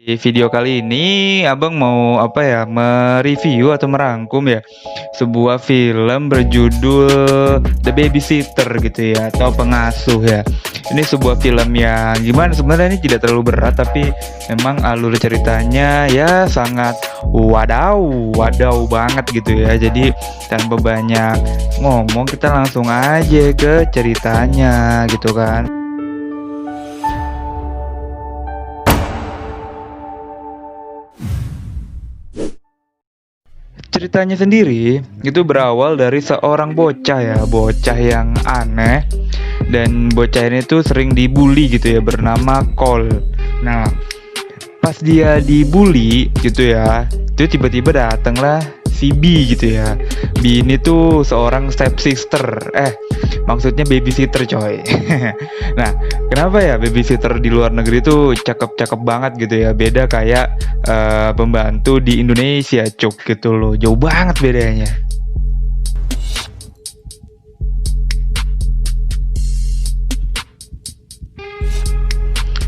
Di video kali ini Abang mau mereview atau merangkum ya sebuah film berjudul The Babysitter gitu ya, atau Pengasuh ya. Ini sebuah film yang gimana, sebenarnya ini tidak terlalu berat, tapi memang alur ceritanya ya sangat wadaw banget gitu ya. Jadi tanpa banyak ngomong, kita langsung aja ke ceritanya gitu kan. Ceritanya sendiri itu berawal dari seorang bocah yang aneh, dan bocah ini tuh sering dibully gitu ya, bernama Cole. Nah, pas dia dibully gitu ya, itu tiba-tiba datanglah si B gitu ya. B ini tuh seorang step sister, maksudnya babysitter coy. Nah, kenapa ya babysitter di luar negeri tuh cakep-cakep banget gitu ya, beda kayak pembantu di Indonesia cuk gitu loh, jauh banget bedanya.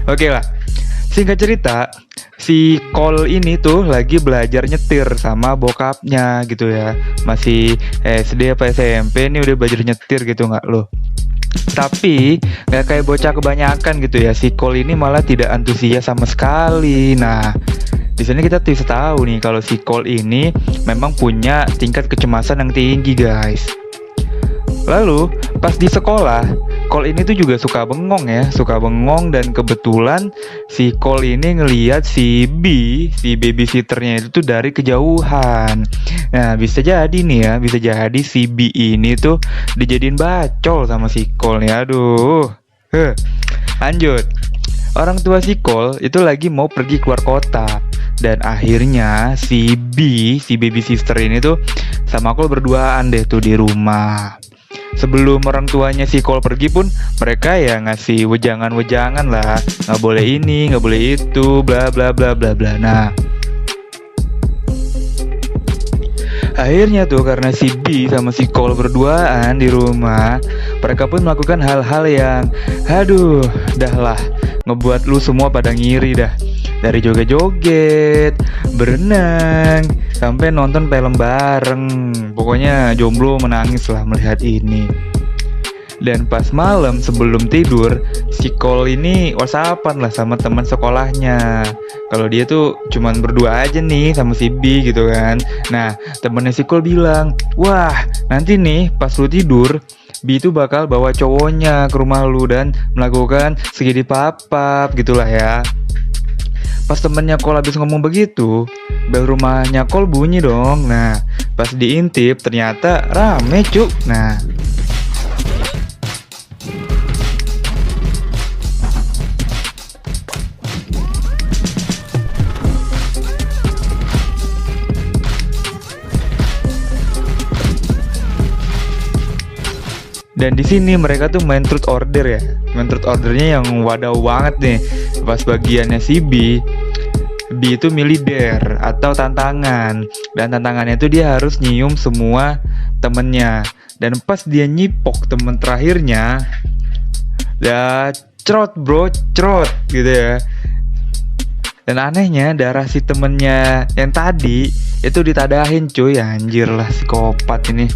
Oke lah, singkat cerita, si Cole ini tuh lagi belajar nyetir sama bokapnya gitu ya. Masih SD apa SMP nih udah belajar nyetir gitu nggak lo? Tapi nggak kayak bocah kebanyakan gitu ya. Si Cole ini malah tidak antusias sama sekali. Nah, di sini kita bisa tahu nih kalau si Cole ini memang punya tingkat kecemasan yang tinggi, guys. Lalu pas di sekolah, Cole ini tuh juga suka bengong dan kebetulan si Cole ini ngelihat si B, si babysitternya itu tuh dari kejauhan. Nah, bisa jadi si B ini tuh dijadiin bacol sama si Cole nih. Aduh. Lanjut. Orang tua si Cole itu lagi mau pergi keluar kota, dan akhirnya si B, si babysitter ini tuh sama Cole berduaan deh tuh di rumah. Sebelum orang tuanya si Cole pergi pun, mereka ya ngasih wejangan-wejangan lah, nggak boleh ini, nggak boleh itu, bla bla bla bla bla. Nah, akhirnya tuh karena si B sama si Cole berduaan di rumah, mereka pun melakukan hal-hal yang, aduh, dah lah, ngebuat lu semua pada ngiri dah. Dari joget-joget, berenang, sampai nonton film bareng. Pokoknya jomblo menangis lah melihat ini. Dan pas malam sebelum tidur, si Cole ini whatsappan lah sama teman sekolahnya. Kalau dia tuh cuman berdua aja nih sama si B gitu kan. Nah, temennya si Cole bilang, wah nanti nih pas lu tidur, B itu bakal bawa cowoknya ke rumah lu dan melakukan segini papap gitulah ya. Pas temennya Cole habis ngomong begitu, bel rumahnya Cole bunyi dong. Nah, pas diintip ternyata rame cuk. Nah, dan di sini mereka tuh main truth order ya. Main truth ordernya yang wadaw banget nih. Pas bagiannya si B itu milih dare atau tantangan. Dan tantangannya itu dia harus nyium semua temennya. Dan pas dia nyipok temen terakhirnya, ya cerot bro, cerot gitu ya. Dan anehnya darah si temennya yang tadi itu ditadahin cuy. Anjir lah, psikopat ini.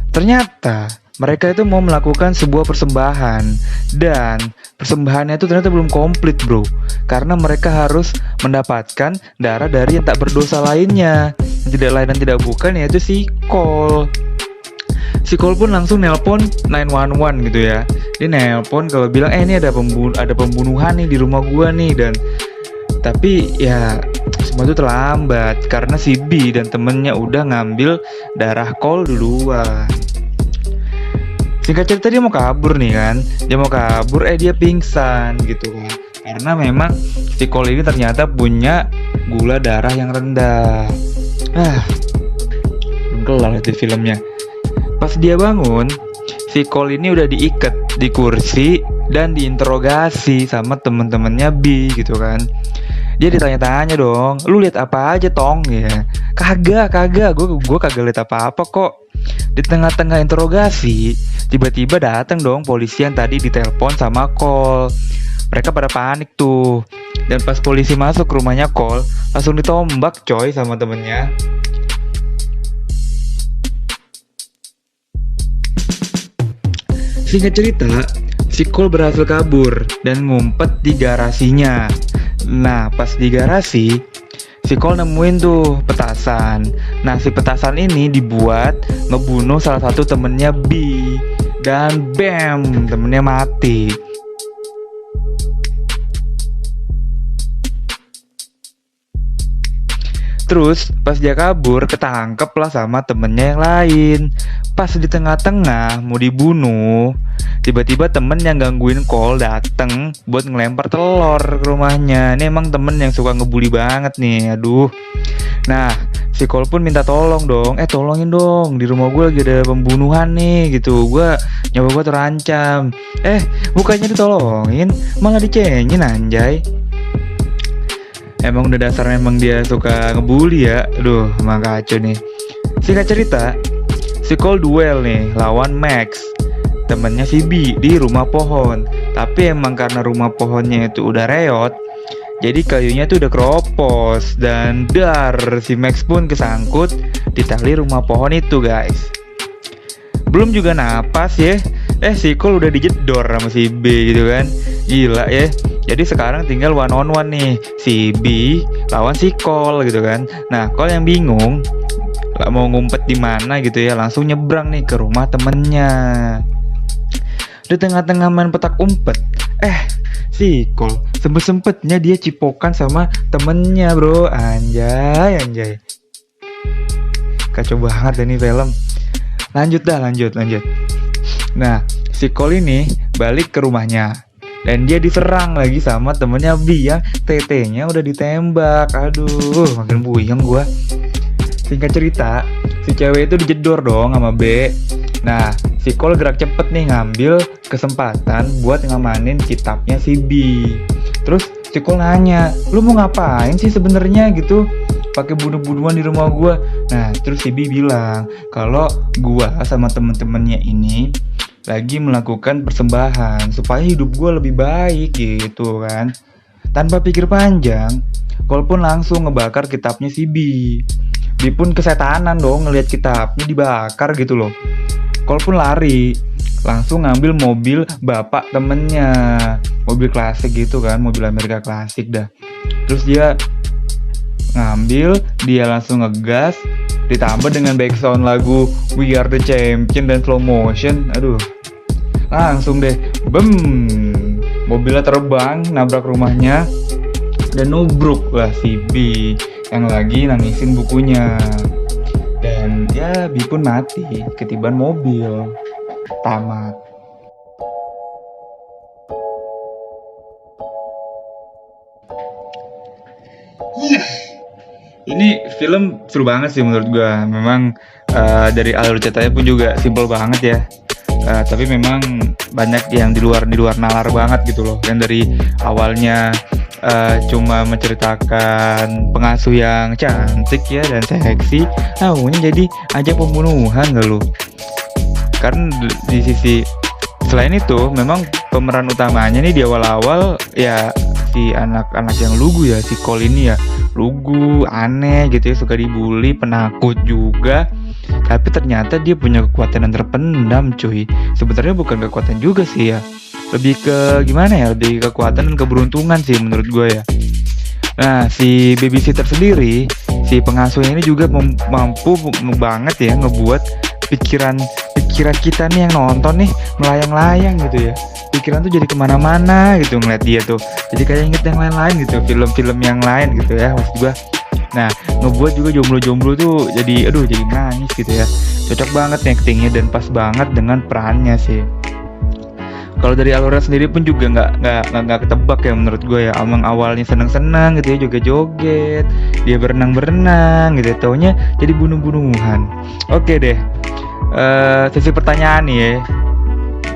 Ternyata mereka itu mau melakukan sebuah persembahan, dan persembahannya itu ternyata belum komplit bro, karena mereka harus mendapatkan darah dari yang tak berdosa lainnya, yang tidak lain dan tidak bukan yaitu si Cole. Si Cole pun langsung nelpon 911 gitu ya. Dia nelpon kalau bilang ini ada pembunuhan nih di rumah gua nih, dan tapi ya semua itu terlambat karena si B dan temennya udah ngambil darah Cole duluan. Singkat cerita dia mau kabur nih kan. Dia pingsan gitu kan. Karena memang si Cole ini ternyata punya gula darah yang rendah. Belum kelar di filmnya. Pas dia bangun, si Cole ini udah diikat di kursi dan diinterogasi sama temen-temennya B gitu kan. Dia ditanya-tanya dong, lu lihat apa aja tong ya? Kagak, gue kagak lihat apa-apa kok. Di tengah-tengah interogasi, tiba-tiba datang dong polisi yang tadi ditelepon sama Cole. Mereka pada panik tuh. Dan pas polisi masuk ke rumahnya Cole, langsung ditombak coy sama temennya. Singkat cerita, si Cole berhasil kabur dan ngumpet di garasinya. Nah, pas di garasi, si Cole nemuin tuh petasan. Nah, si petasan ini dibuat ngebunuh salah satu temennya B. Dan bam, temennya mati. Terus pas dia kabur, ketangkep lah sama temennya yang lain. Pas di tengah-tengah mau dibunuh, tiba-tiba temen yang gangguin Cole dateng buat ngelempar telur ke rumahnya. Ini emang temen yang suka ngebully banget nih, aduh. Nah, si Cole pun minta tolong dong. Tolongin dong, di rumah gue lagi ada pembunuhan nih gitu. Nyawa gue terancam. Bukannya ditolongin, malah dicengin anjay. Emang udah dasar memang dia suka ngebully ya. Aduh, emang kacau nih. Singkat cerita, si Cole duel nih lawan Max, temennya si B, di rumah pohon. Tapi emang karena rumah pohonnya itu udah reot, jadi kayunya tuh udah keropos. Dan dar, si Max pun kesangkut di tali rumah pohon itu guys. Belum juga napas ya, si Cole udah dijedor sama si B gitu kan. Gila ya. Jadi sekarang tinggal one on one nih, si B lawan si Cole gitu kan. Nah, Cole yang bingung mau ngumpet di mana gitu ya, langsung nyebrang nih ke rumah temennya. Di tengah-tengah main petak umpet, si Cole sempet-sempetnya dia cipokan sama temennya bro. Anjay. Kacau banget ini film. Lanjut. Nah, si Cole ini balik ke rumahnya dan dia diserang lagi sama temennya B yang tetenya udah ditembak. Aduh, makin puyeng gua. Singkat cerita, si cewek itu dijedor dong sama B. Nah, si Cole gerak cepet nih ngambil kesempatan buat ngamanin kitabnya si B. Terus si Cole nanya, lu mau ngapain sih sebenarnya gitu? Pakai bunuh-bunuhan di rumah gua. Nah, terus si B bilang kalau gua sama temen-temennya ini lagi melakukan persembahan supaya hidup gue lebih baik gitu kan. Tanpa pikir panjang, Cole pun langsung ngebakar kitabnya si B. B pun kesetanan dong ngelihat kitabnya dibakar gitu loh. Cole pun lari, langsung ngambil mobil bapak temennya, mobil klasik gitu kan, mobil Amerika klasik dah. Terus dia langsung ngegas, ditambah dengan background lagu We Are The Champion dan slow motion. Aduh, langsung deh mobilnya terbang nabrak rumahnya dan nubruk lah si B yang lagi nangisin bukunya. Dan ya B pun mati ketiban mobil. Tamat. Ini film seru banget sih menurut gua. Memang dari alur ceritanya pun juga simpel banget ya. Tapi memang banyak yang di luar nalar banget gitu loh. Dan dari awalnya cuma menceritakan pengasuh yang cantik ya dan seksi, maunya jadi ajang pembunuhan gak lu? Karena di sisi selain itu memang pemeran utamanya nih di awal-awal ya si anak-anak yang lugu ya, si Cole ini ya lugu, aneh gitu ya, suka dibully, penakut juga. Tapi ternyata dia punya kekuatan yang terpendam cuy. Sebenarnya bukan kekuatan juga sih ya, lebih ke gimana ya, lebih kekuatan dan keberuntungan sih menurut gue ya. Nah, si babysitter sendiri, si pengasuhnya ini juga mampu banget ya ngebuat pikiran kita nih yang nonton nih melayang-layang gitu ya. Pikiran tuh jadi kemana-mana gitu ngeliat dia tuh. Jadi kayak inget yang lain-lain gitu, film-film yang lain gitu ya maksud gue. Nah, ngebuat juga jomblo-jomblo tuh jadi nangis gitu ya. Cocok banget nih actingnya dan pas banget dengan perannya sih. Kalau dari alurnya sendiri pun juga nggak ketebak ya menurut gue ya. Emang awalnya seneng-seneng gitu ya, joget-joget, dia berenang-berenang gitu ya, taunya jadi bunuh-bunuhan. Oke deh, sesi pertanyaan nih ya.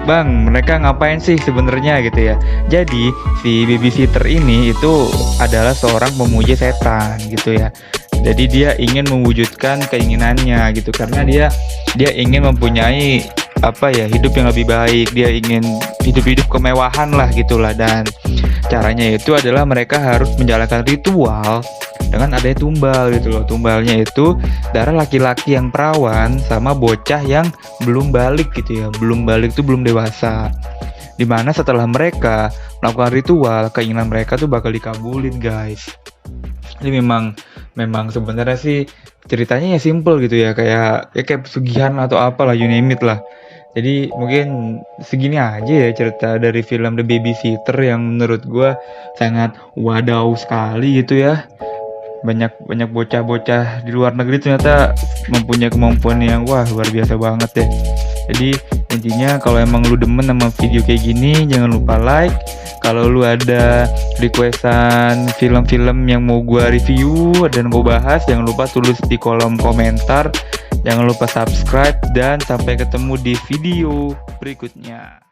Bang, mereka ngapain sih sebenarnya gitu ya? Jadi si babysitter ini itu adalah seorang pemuja setan gitu ya. Jadi dia ingin mewujudkan keinginannya gitu karena dia ingin mempunyai apa ya, hidup yang lebih baik, dia ingin hidup kemewahan lah gitulah. Dan caranya itu adalah mereka harus menjalankan ritual dengan adanya tumbal gitu loh. Tumbalnya itu darah laki-laki yang perawan sama bocah yang belum balik gitu ya, belum balik tuh belum dewasa, dimana setelah mereka melakukan ritual, keinginan mereka tuh bakal dikabulin guys. Ini memang sebenarnya sih ceritanya ya simple gitu ya, kayak pesugihan atau apalah, you name it lah. Jadi mungkin segini aja ya cerita dari film The Babysitter yang menurut gue sangat wadaw sekali gitu ya. Banyak bocah-bocah di luar negeri ternyata mempunyai kemampuan yang wah luar biasa banget ya. Jadi intinya kalau emang lu demen sama video kayak gini, jangan lupa like. Kalau lu ada requestan film-film yang mau gua review dan gua bahas, jangan lupa tulis di kolom komentar. Jangan lupa subscribe dan sampai ketemu di video berikutnya.